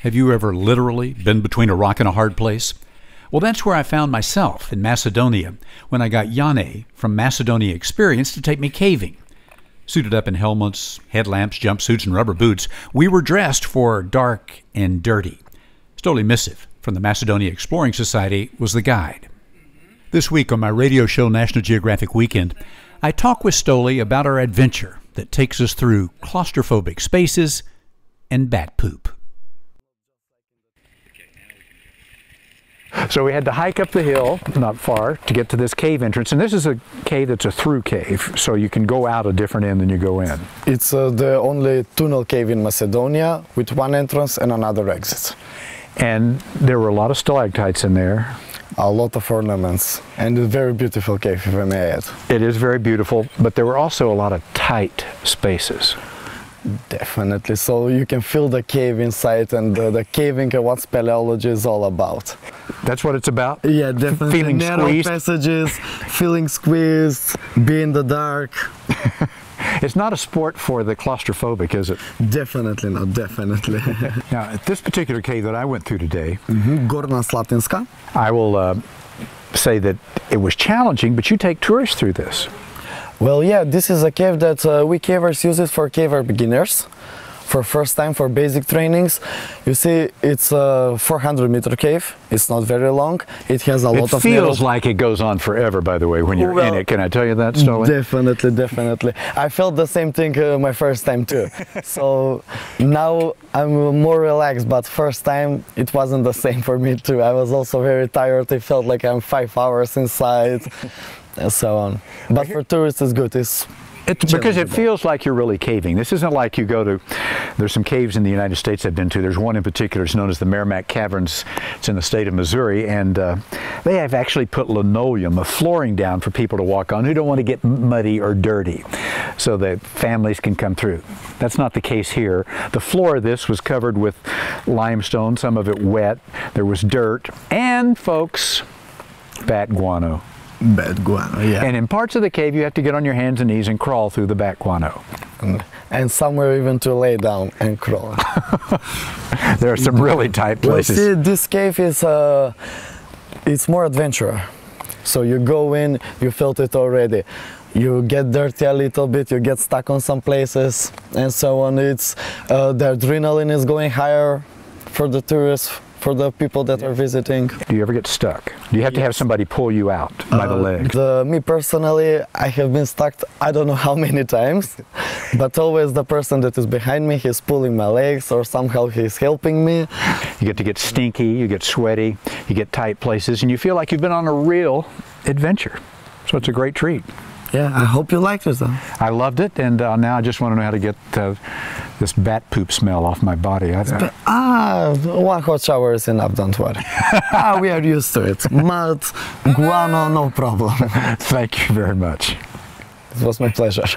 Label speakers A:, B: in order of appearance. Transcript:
A: Have you ever literally been between a rock and a hard place? Well, that's where I found myself in Macedonia when I got Yanne from Macedonia Experience to take me caving. Suited up in helmets, headlamps, jumpsuits, and rubber boots, we were dressed for dark and dirty. Stoli Missiv from the Macedonia Exploring Society was the guide. This week on my radio show National Geographic Weekend, I talk with Stoli about our adventure that takes us through claustrophobic spaces and bat poop. So we had to hike up the hill, not far, to get to this cave entrance. And this is a cave that's a through cave, so you can go out a different end than you go in.
B: It's the only tunnel cave in Macedonia with one entrance and another exit.
A: And there were a lot of stalactites in there.
B: A lot of ornaments, and a very beautiful cave, if I may add.
A: It is very beautiful, but there were also a lot of tight spaces.
B: Definitely, so you can feel the cave inside, and the caving and what speleology is all about.
A: That's what it's about?
B: Yeah, definitely.
A: Feeling
B: narrow
A: squeezed?
B: passages, feeling squeezed, be in the dark.
A: It's not a sport for the claustrophobic, is it?
B: Definitely not, definitely.
A: Now, at this particular cave that I went through today,
B: Gornaslatinska.
A: I will say that it was challenging, but you take tourists through this.
B: Well, yeah, this is a cave that we cavers use it for caver beginners, for first time, for basic trainings. You see, it's a 400-meter cave. It's not very long. It has a lot of...
A: It feels like it goes on forever, by the way, when you're in it. Can I tell you that, Stoli?
B: Definitely, definitely. I felt the same thing my first time too. So now I'm more relaxed, but first time it wasn't the same for me too. I was also very tired. It felt like I'm 5 hours inside. And so on. But for tourists it's good. It's
A: because it feels like you're really caving. This isn't like you go to, there's some caves in the United States I've been to. There's one in particular, it's known as the Merrimack Caverns. It's in the state of Missouri, and they have actually put linoleum, a flooring down for people to walk on who don't want to get muddy or dirty, so that families can come through. That's not the case here. The floor of this was covered with limestone, some of it wet. There was dirt, and folks, bat guano.
B: Bad guano, yeah.
A: And in parts of the cave you have to get on your hands and knees and crawl through the bat guano.
B: And somewhere even to lay down and crawl.
A: There are some really tight places.
B: Well, see, this cave is it's more adventure. So you go in, you felt it already. You get dirty a little bit, you get stuck on some places and so on. It's the adrenaline is going higher for the tourists, for the people that are visiting.
A: Do you ever get stuck? Do you have to have somebody pull you out by the legs?
B: Me personally, I have been stuck I don't know how many times, but always the person that is behind me, he's pulling my legs or somehow he's helping me.
A: You get stinky, you get sweaty, you get tight places, and you feel like you've been on a real adventure. So it's a great treat.
B: Yeah, I hope you liked it though.
A: I loved it, and now I just want to know how to get this bat poop smell off my body.
B: One hot shower is enough, don't worry. We are used to it. Mud, guano, no problem.
A: Thank you very much.
B: It was my pleasure.